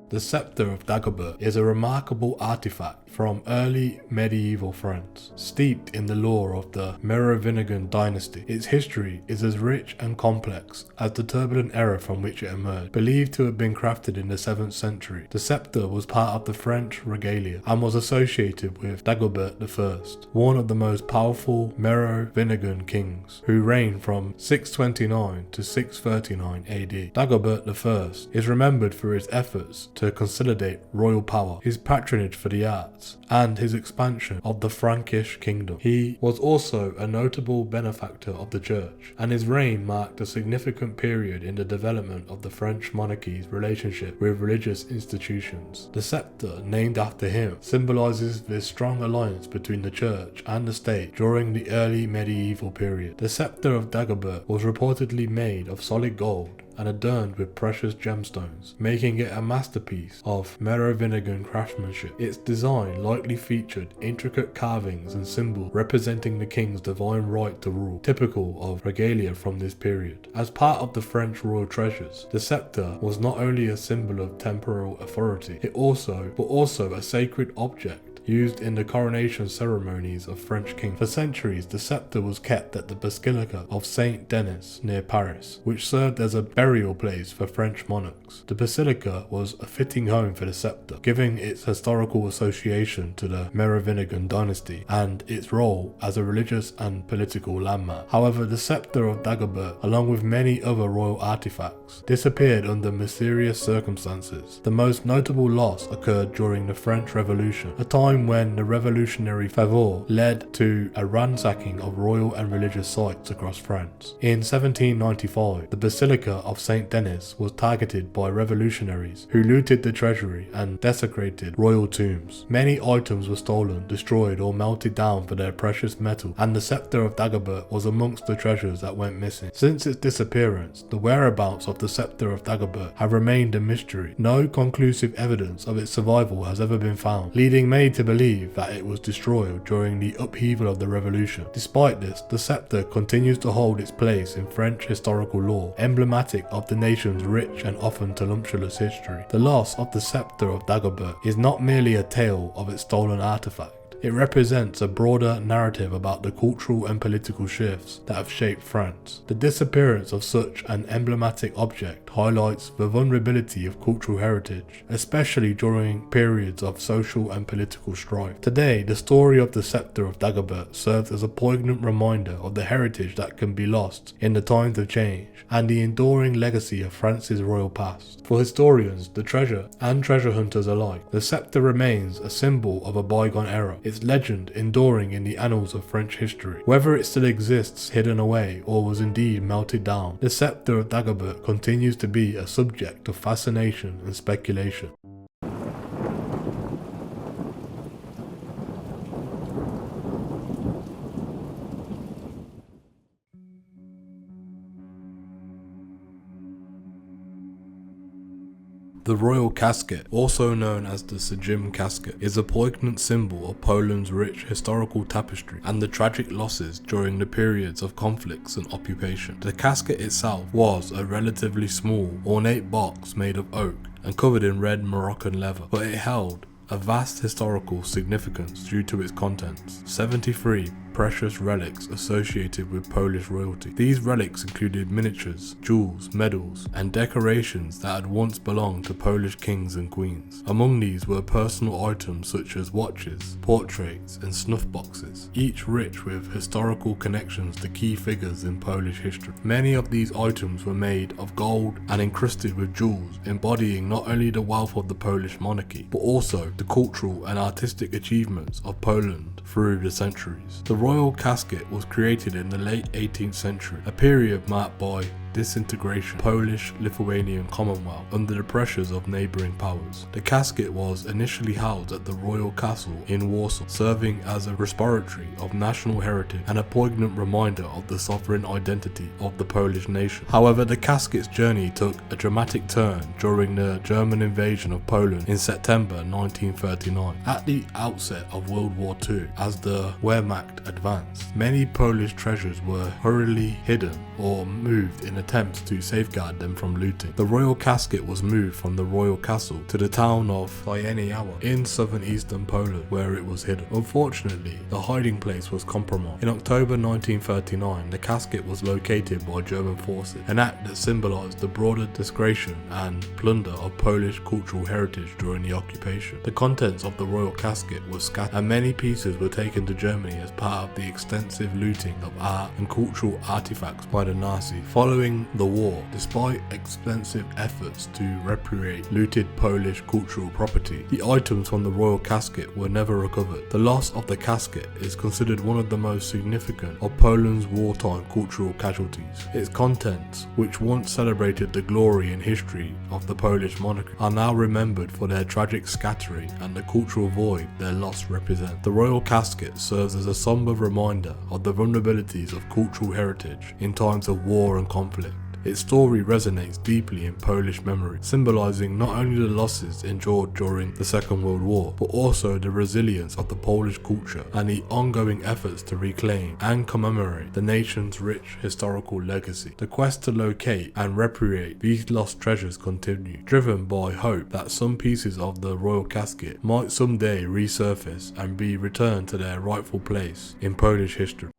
The Scepter of Dagobert is a remarkable artifact from early medieval France, steeped in the lore of the Merovingian dynasty. Its history is as rich and complex as the turbulent era from which it emerged. Believed to have been crafted in the 7th century, the scepter was part of the French regalia and was associated with Dagobert I, one of the most powerful Merovingian kings, who reigned from 629 to 639 AD. Dagobert I is remembered for his efforts to consolidate royal power, his patronage for the arts, and his expansion of the Frankish kingdom. He was also a notable benefactor of the church, and his reign marked a significant period in the development of the French monarchy's relationship with religious institutions. The scepter, named after him, symbolizes this strong alliance between the church and the state during the early medieval period. The scepter of Dagobert was reportedly made of solid gold and adorned with precious gemstones, making it a masterpiece of Merovingian craftsmanship. Its design likely featured intricate carvings and symbols representing the king's divine right to rule, typical of regalia from this period. As part of the French royal treasures, the scepter was not only a symbol of temporal authority, but also a sacred object used in the coronation ceremonies of French kings. For centuries, the scepter was kept at the Basilica of Saint Denis near Paris, which served as a burial place for French monarchs. The basilica was a fitting home for the scepter, giving its historical association to the Merovingian dynasty and its role as a religious and political landmark. However, the scepter of Dagobert, along with many other royal artifacts, disappeared under mysterious circumstances. The most notable loss occurred during the French Revolution, a time when the revolutionary fervor led to a ransacking of royal and religious sites across France. In 1795, the Basilica of Saint Denis was targeted by revolutionaries who looted the treasury and desecrated royal tombs. Many items were stolen, destroyed, or melted down for their precious metal, and the scepter of Dagobert was amongst the treasures that went missing. Since its disappearance, the whereabouts of the scepter of Dagobert have remained a mystery. No conclusive evidence of its survival has ever been found, leading many to believe that it was destroyed during the upheaval of the revolution. Despite this, the scepter continues to hold its place in French historical lore, emblematic of the nation's rich and often tumultuous history. The loss of the scepter of Dagobert is not merely a tale of its stolen artifact. It represents a broader narrative about the cultural and political shifts that have shaped France. The disappearance of such an emblematic object highlights the vulnerability of cultural heritage, especially during periods of social and political strife. Today, the story of the scepter of Dagobert serves as a poignant reminder of the heritage that can be lost in the times of change and the enduring legacy of France's royal past. For historians, the treasure and treasure hunters alike, the scepter remains a symbol of a bygone era, its legend enduring in the annals of French history. Whether it still exists hidden away or was indeed melted down, the scepter of Dagobert continues to be a subject of fascination and speculation. The royal casket, also known as the Sejm casket, is a poignant symbol of Poland's rich historical tapestry and the tragic losses during the periods of conflicts and occupation. The casket itself was a relatively small, ornate box made of oak and covered in red Moroccan leather, but it held a vast historical significance due to its contents. 73 precious relics associated with Polish royalty. These relics included miniatures, jewels, medals, and decorations that had once belonged to Polish kings and queens. Among these were personal items such as watches, portraits, and snuff boxes, each rich with historical connections to key figures in Polish history. Many of these items were made of gold and encrusted with jewels, embodying not only the wealth of the Polish monarchy, but also the cultural and artistic achievements of Poland through the centuries. The royal casket was created in the late 18th century, a period marked by disintegration, Polish-Lithuanian Commonwealth under the pressures of neighbouring powers. The casket was initially housed at the royal castle in Warsaw, serving as a repository of national heritage and a poignant reminder of the sovereign identity of the Polish nation. However, the casket's journey took a dramatic turn during the German invasion of Poland in September 1939. At the outset of World War II, as the Wehrmacht advanced, many Polish treasures were hurriedly hidden or moved in attempts to safeguard them from looting. The royal casket was moved from the royal castle to the town of Sieniawa in southern eastern Poland, where it was hidden. Unfortunately, the hiding place was compromised. In October 1939, the casket was located by German forces, an act that symbolized the broader disgregation and plunder of Polish cultural heritage during the occupation. The contents of the royal casket were scattered, and many pieces were taken to Germany as part of the extensive looting of art and cultural artifacts by the Nazis. Following the war, despite extensive efforts to repatriate looted Polish cultural property, the items from the royal casket were never recovered. The loss of the casket is considered one of the most significant of Poland's wartime cultural casualties. Its contents, which once celebrated the glory and history of the Polish monarchy, are now remembered for their tragic scattering and the cultural void their loss represents. The royal casket serves as a somber reminder of the vulnerabilities of cultural heritage in times of war and conflict. Its story resonates deeply in Polish memory, symbolizing not only the losses endured during the Second World War, but also the resilience of the Polish culture and the ongoing efforts to reclaim and commemorate the nation's rich historical legacy. The quest to locate and repatriate these lost treasures continue, driven by hope that some pieces of the royal casket might someday resurface and be returned to their rightful place in Polish history.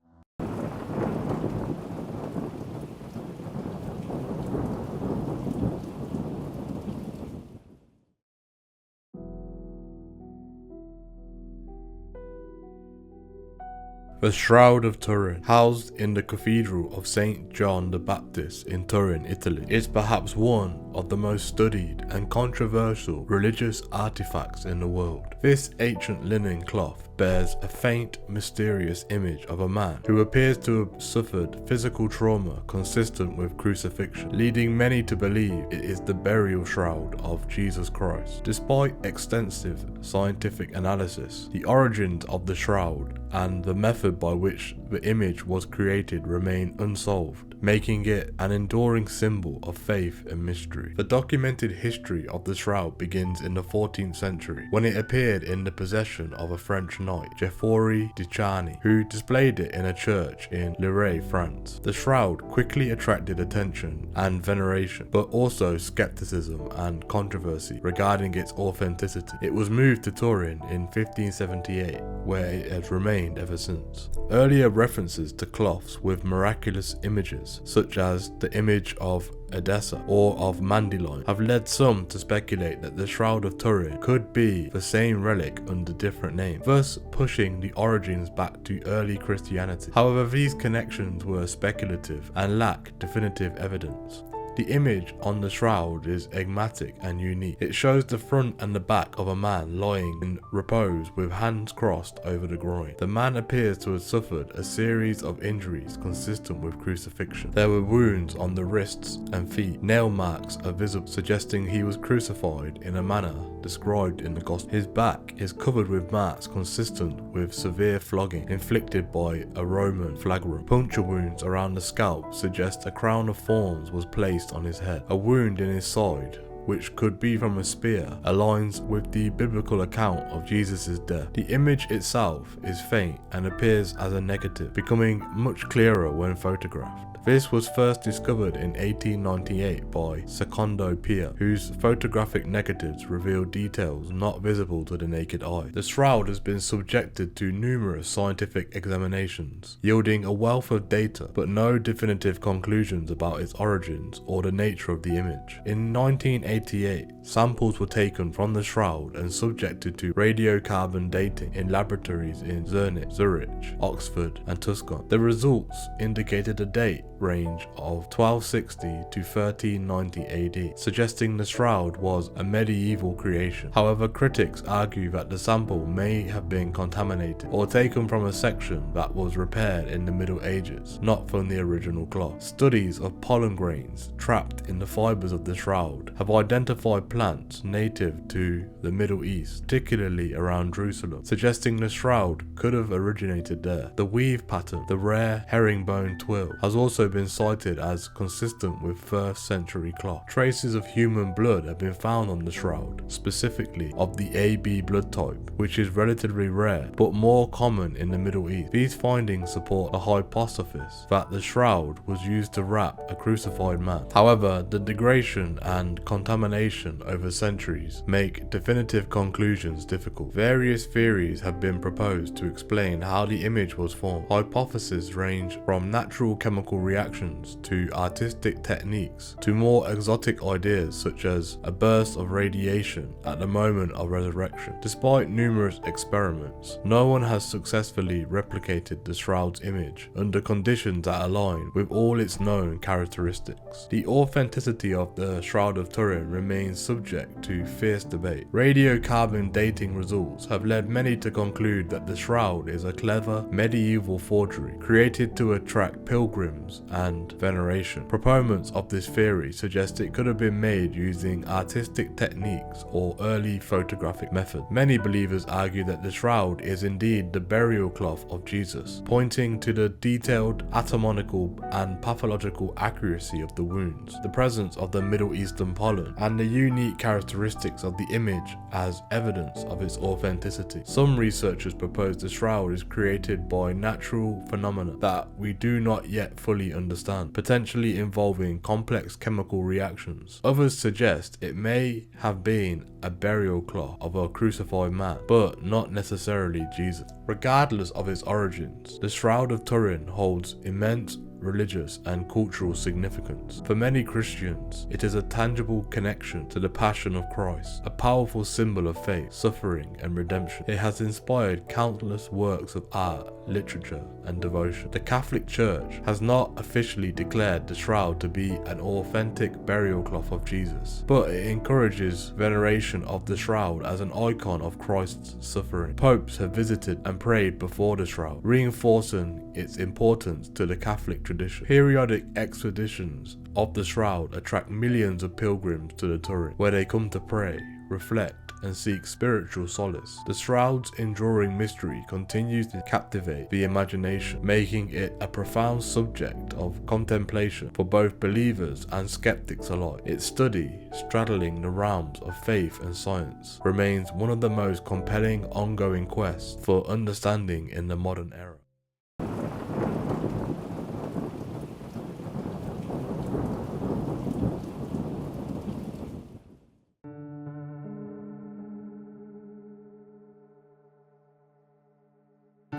The Shroud of Turin, housed in the Cathedral of St. John the Baptist in Turin, Italy, is perhaps one of the most studied and controversial religious artifacts in the world. This ancient linen cloth bears a faint, mysterious image of a man who appears to have suffered physical trauma consistent with crucifixion, leading many to believe it is the burial shroud of Jesus Christ. Despite extensive scientific analysis, the origins of the shroud and the method by which the image was created remain unsolved, making it an enduring symbol of faith and mystery. century. The documented history of the shroud begins in the 14th century, when it appeared in the possession of a French knight, Geoffroy de Charny, who displayed it in a church in Lille, France. The shroud quickly attracted attention and veneration, but also skepticism and controversy regarding its authenticity. It was moved to Turin in 1578, where it has remained ever since. Earlier references to cloths with miraculous images, such as the image of Edessa or of Mandyline, have led some to speculate that the Shroud of Turin could be the same relic under different names, thus pushing the origins back to early Christianity. However, these connections were speculative and lack definitive evidence. The image on the shroud is enigmatic and unique. It shows the front and the back of a man lying in repose with hands crossed over the groin. The man appears to have suffered a series of injuries consistent with crucifixion. There were wounds on the wrists and feet. Nail marks are visible, suggesting he was crucified in a manner described in the Gospel. His back is covered with marks consistent with severe flogging inflicted by a Roman flagrum. Puncture wounds around the scalp suggest a crown of thorns was placed on his head. A wound in his side, which could be from a spear, aligns with the biblical account of Jesus' death. The image itself is faint and appears as a negative, becoming much clearer when photographed. This was first discovered in 1898 by Secondo Pia, whose photographic negatives reveal details not visible to the naked eye. The shroud has been subjected to numerous scientific examinations, yielding a wealth of data, but no definitive conclusions about its origins or the nature of the image. In 1988, samples were taken from the shroud and subjected to radiocarbon dating in laboratories in Zurich, Oxford, and Tuscan. The results indicated a date range of 1260 to 1390 AD, suggesting the shroud was a medieval creation. However, critics argue that the sample may have been contaminated or taken from a section that was repaired in the Middle Ages, not from the original cloth. Studies of pollen grains trapped in the fibers of the shroud have identified plants native to the Middle East, particularly around Jerusalem, suggesting the shroud could have originated there. The weave pattern, the rare herringbone twill, has also been cited as consistent with 1st century cloth. Traces of human blood have been found on the shroud, specifically of the AB blood type, which is relatively rare but more common in the Middle East. These findings support the hypothesis that the shroud was used to wrap a crucified man. However, the degradation and contamination over centuries make definitive conclusions difficult. Various theories have been proposed to explain how the image was formed. Hypotheses range from natural chemical reactions to artistic techniques to more exotic ideas such as a burst of radiation at the moment of resurrection. Despite numerous experiments, no one has successfully replicated the shroud's image under conditions that align with all its known characteristics. The authenticity of the Shroud of Turin remains subject to fierce debate. Radiocarbon dating results have led many to conclude that the shroud is a clever medieval forgery created to attract pilgrims and veneration. Proponents of this theory suggest it could have been made using artistic techniques or early photographic methods. Many believers argue that the shroud is indeed the burial cloth of Jesus, pointing to the detailed anatomical and pathological accuracy of the wounds, the presence of the Middle Eastern pollen, and the unique characteristics of the image as evidence of its authenticity. Some researchers propose the shroud is created by natural phenomena that we do not yet fully understand, potentially involving complex chemical reactions. Others suggest it may have been a burial cloth of a crucified man, but not necessarily Jesus. Regardless of its origins, the Shroud of Turin holds immense religious and cultural significance. For many Christians, it is a tangible connection to the Passion of Christ, a powerful symbol of faith, suffering, and redemption. It has inspired countless works of art, literature, and devotion. The Catholic Church has not officially declared the shroud to be an authentic burial cloth of Jesus, but it encourages veneration of the shroud as an icon of Christ's suffering. Popes have visited and prayed before the shroud, reinforcing its importance to the Catholic tradition. Periodic expeditions of the shroud attract millions of pilgrims to the Turin, where they come to pray, reflect, and seek spiritual solace. The shroud's enduring mystery continues to captivate the imagination, making it a profound subject of contemplation for both believers and skeptics alike. Its study, straddling the realms of faith and science, remains one of the most compelling ongoing quests for understanding in the modern era.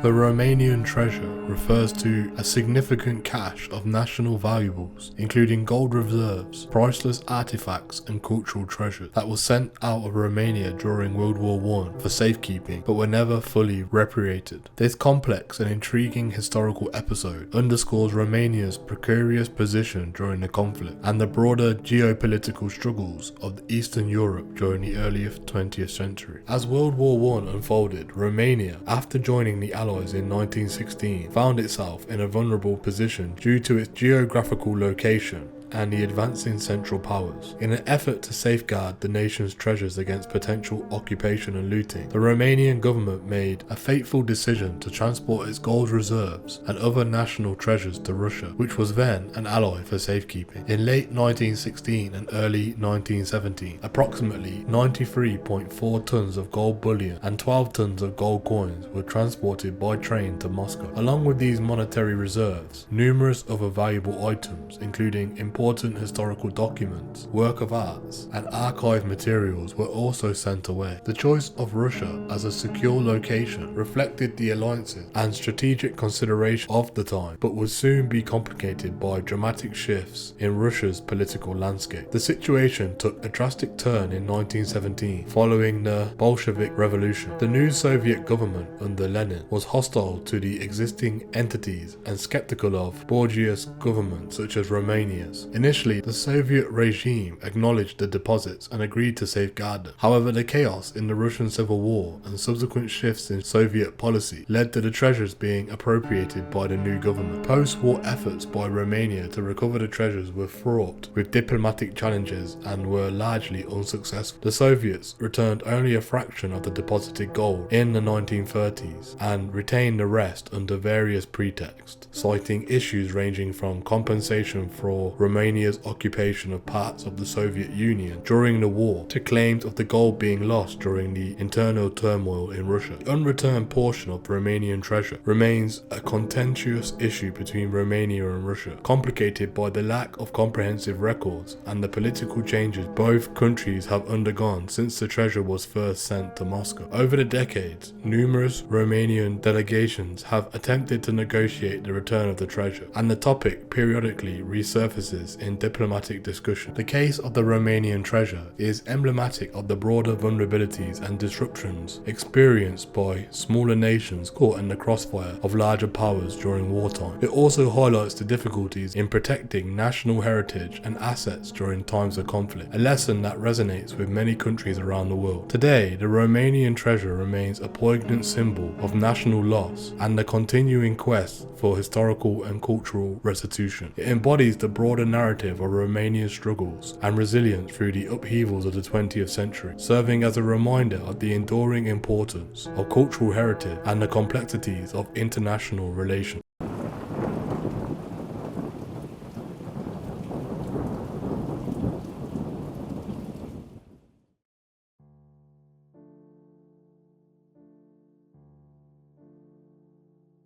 The Romanian treasure refers to a significant cache of national valuables, including gold reserves, priceless artifacts and cultural treasures that was sent out of Romania during World War I for safekeeping but were never fully repatriated. This complex and intriguing historical episode underscores Romania's precarious position during the conflict and the broader geopolitical struggles of Eastern Europe during the early 20th century. As World War I unfolded, Romania, after joining the Allies in 1916, found itself in a vulnerable position due to its geographical location and the advancing Central Powers. In an effort to safeguard the nation's treasures against potential occupation and looting, the Romanian government made a fateful decision to transport its gold reserves and other national treasures to Russia, which was then an ally for safekeeping. In late 1916 and early 1917, approximately 93.4 tons of gold bullion and 12 tons of gold coins were transported by train to Moscow. Along with these monetary reserves, numerous other valuable items, including important historical documents, work of arts, and archive materials were also sent away. The choice of Russia as a secure location reflected the alliances and strategic consideration of the time, but would soon be complicated by dramatic shifts in Russia's political landscape. The situation took a drastic turn in 1917 following the Bolshevik Revolution. The new Soviet government under Lenin was hostile to the existing entities and skeptical of bourgeois governments such as Romania's. Initially, the Soviet regime acknowledged the deposits and agreed to safeguard them. However, the chaos in the Russian Civil War and subsequent shifts in Soviet policy led to the treasures being appropriated by the new government. Post-war efforts by Romania to recover the treasures were fraught with diplomatic challenges and were largely unsuccessful. The Soviets returned only a fraction of the deposited gold in the 1930s and retained the rest under various pretexts, citing issues ranging from compensation for Romania's occupation of parts of the Soviet Union during the war to claims of the gold being lost during the internal turmoil in Russia. The unreturned portion of Romanian treasure remains a contentious issue between Romania and Russia, complicated by the lack of comprehensive records and the political changes both countries have undergone since the treasure was first sent to Moscow. Over the decades, numerous Romanian delegations have attempted to negotiate the return of the treasure, and the topic periodically resurfaces in diplomatic discussion. The case of the Romanian treasure is emblematic of the broader vulnerabilities and disruptions experienced by smaller nations caught in the crossfire of larger powers during wartime. It also highlights the difficulties in protecting national heritage and assets during times of conflict, a lesson that resonates with many countries around the world. Today, the Romanian treasure remains a poignant symbol of national loss and the continuing quest for historical and cultural restitution. It embodies the broader narrative of Romania's struggles and resilience through the upheavals of the 20th century, serving as a reminder of the enduring importance of cultural heritage and the complexities of international relations.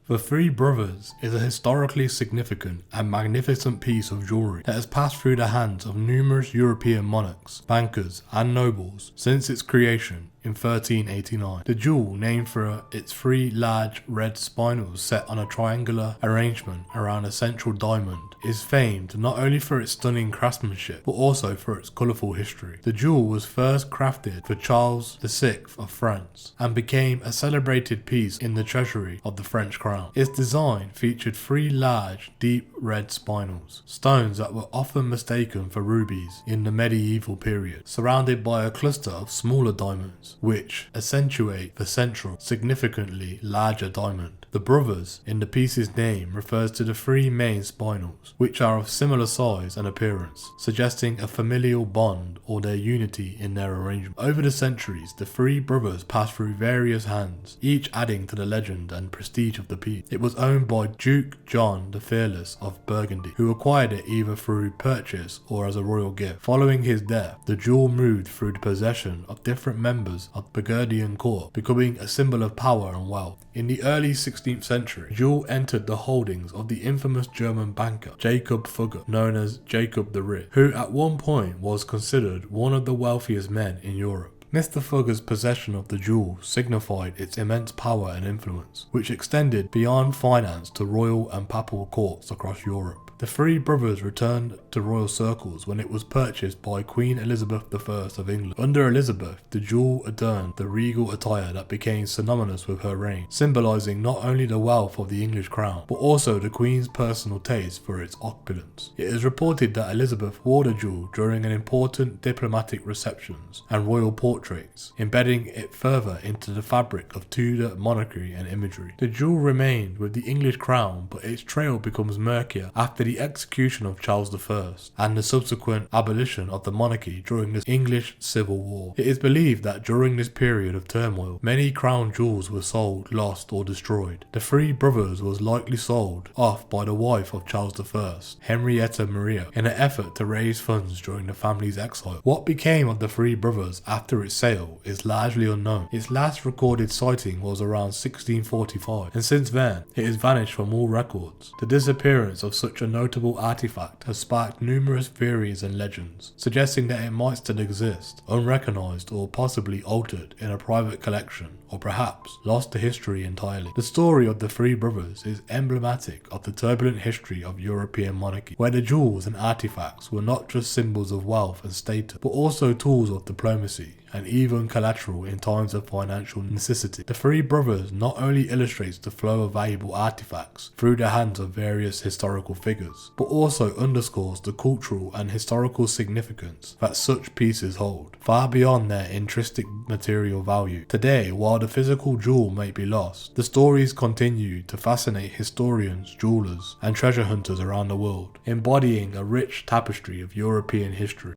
The Three Brothers is a historically significant and magnificent piece of jewellery that has passed through the hands of numerous European monarchs, bankers and nobles since its creation in 1389. The jewel, named for its three large red spinels set on a triangular arrangement around a central diamond, is famed not only for its stunning craftsmanship but also for its colourful history. The jewel was first crafted for Charles VI of France and became a celebrated piece in the treasury of the French crown. Its design featured three large, deep red spinels, stones that were often mistaken for rubies in the medieval period, surrounded by a cluster of smaller diamonds. diamonds, which accentuate the central, significantly larger diamond. The brothers in the piece's name refers to the three main spinels, which are of similar size and appearance, suggesting a familial bond or their unity in their arrangement. Over the centuries, the three brothers passed through various hands, each adding to the legend and prestige of the piece. It was owned by Duke John the Fearless of Burgundy, who acquired it either through purchase or as a royal gift. Following his death, the jewel moved through the possession of different members of the Burgundian court, becoming a symbol of power and wealth. In the early 16th century, the jewel entered the holdings of the infamous German banker Jacob Fugger, known as Jacob the Rich, who at one point was considered one of the wealthiest men in Europe. Mr. Fugger's possession of the jewel signified its immense power and influence, which extended beyond finance to royal and papal courts across Europe. The three brothers returned to royal circles when it was purchased by Queen Elizabeth I of England. Under Elizabeth, the jewel adorned the regal attire that became synonymous with her reign, symbolising not only the wealth of the English crown, but also the Queen's personal taste for its opulence. It is reported that Elizabeth wore the jewel during an important diplomatic receptions and royal portraits, embedding it further into the fabric of Tudor monarchy and imagery. The jewel remained with the English crown, but its trail becomes murkier after the execution of Charles I and the subsequent abolition of the monarchy during the English Civil War. It is believed that during this period of turmoil, many crown jewels were sold, lost or destroyed. The three brothers was likely sold off by the wife of Charles I, Henrietta Maria, in an effort to raise funds during the family's exile. What became of the three brothers after its sale is largely unknown. Its last recorded sighting was around 1645, and since then it has vanished from all records. The disappearance of such a notable artifact has sparked numerous theories and legends, suggesting that it might still exist, unrecognized or possibly altered in a private collection, or perhaps lost to history entirely. The story of the three brothers is emblematic of the turbulent history of European monarchy, where the jewels and artifacts were not just symbols of wealth and status, but also tools of diplomacy and even collateral in times of financial necessity. The three brothers not only illustrates the flow of valuable artifacts through the hands of various historical figures, but also underscores the cultural and historical significance that such pieces hold, far beyond their intrinsic material value. Today, while the physical jewel may be lost, the stories continue to fascinate historians, jewelers, and treasure hunters around the world, embodying a rich tapestry of European history.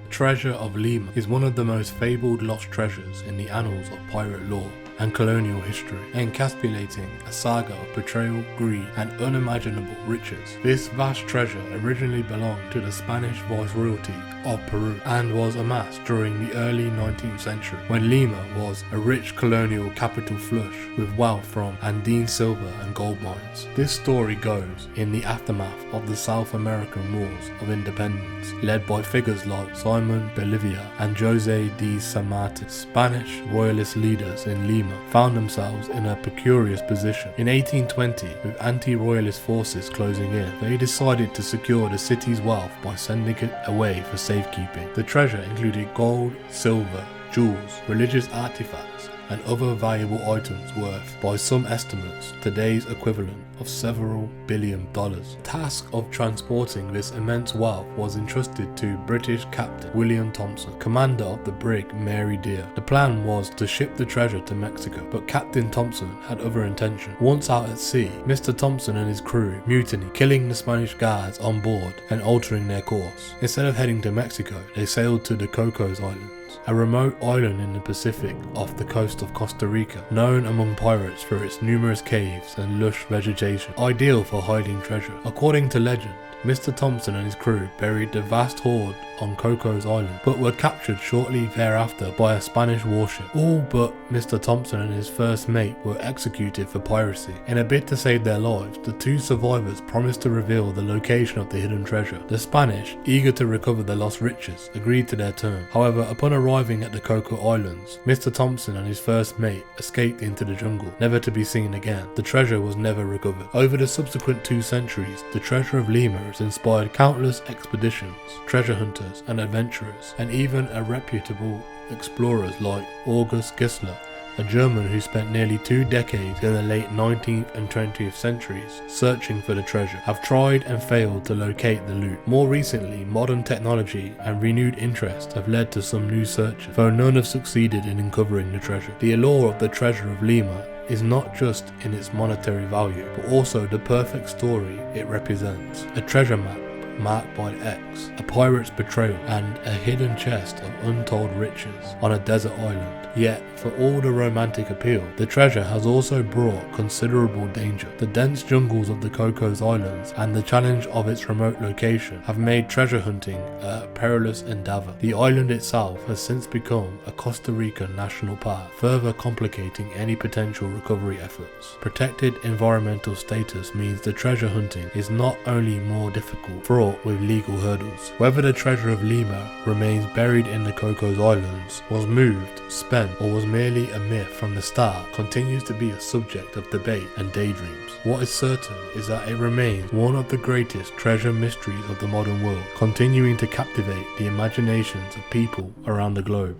The treasure of Lima is one of the most fabled lost treasures in the annals of pirate lore and colonial history, encapsulating a saga of betrayal, greed, and unimaginable riches. This vast treasure originally belonged to the Spanish Viceroyalty of Peru and was amassed during the early 19th century, when Lima was a rich colonial capital flush with wealth from Andean silver and gold mines. This story goes in the aftermath of the South American Wars of Independence, led by figures like Simon Bolívar and José de San Martin. Spanish royalist leaders in Lima found themselves in a precarious position. In 1820, with anti-royalist forces closing in, they decided to secure the city's wealth by sending it away for safekeeping. The treasure included gold, silver, jewels, religious artifacts, and other valuable items worth, by some estimates, today's equivalent of several $1 billion. The task of transporting this immense wealth was entrusted to British Captain William Thompson, commander of the brig Mary Dear. The plan was to ship the treasure to Mexico, but Captain Thompson had other intentions. Once out at sea, Mr. Thompson and his crew mutinied, killing the Spanish guards on board and altering their course. Instead of heading to Mexico, they sailed to the Cocos Islands, a remote island in the Pacific off the coast of Costa Rica, known among pirates for its numerous caves and lush vegetation, ideal for hiding treasure. According to legend, Mr. Thompson and his crew buried the vast hoard on Cocos Island, but were captured shortly thereafter by a Spanish warship. All but Mr. Thompson and his first mate were executed for piracy. In a bid to save their lives, the two survivors promised to reveal the location of the hidden treasure. The Spanish, eager to recover the lost riches, agreed to their terms. However, upon arriving at the Coco Islands, Mr. Thompson and his first mate escaped into the jungle, never to be seen again. The treasure was never recovered. Over the subsequent 2 centuries, the treasure of Lima has inspired countless expeditions, treasure hunters, and adventurers, and even a reputable explorers like August Gissler, a German who spent nearly 2 decades in the late 19th and 20th centuries searching for the treasure, have tried and failed to locate the loot. More recently, modern technology and renewed interest have led to some new searches, though none have succeeded in uncovering the treasure. The allure of the treasure of Lima is not just in its monetary value, but also the perfect story it represents. A treasure map marked by X, a pirate's betrayal, and a hidden chest of untold riches on a desert island. Yet, for all the romantic appeal, the treasure has also brought considerable danger. The dense jungles of the Cocos Islands and the challenge of its remote location have made treasure hunting a perilous endeavor. The island itself has since become a Costa Rican national park, further complicating any potential recovery efforts. Protected environmental status means the treasure hunting is not only more difficult, fraught with legal hurdles. Whether the treasure of Lima remains buried in the Cocos Islands, was moved, spent, or was merely a myth from the start continues to be a subject of debate and daydreams. What is certain is that it remains one of the greatest treasure mysteries of the modern world, continuing to captivate the imaginations of people around the globe.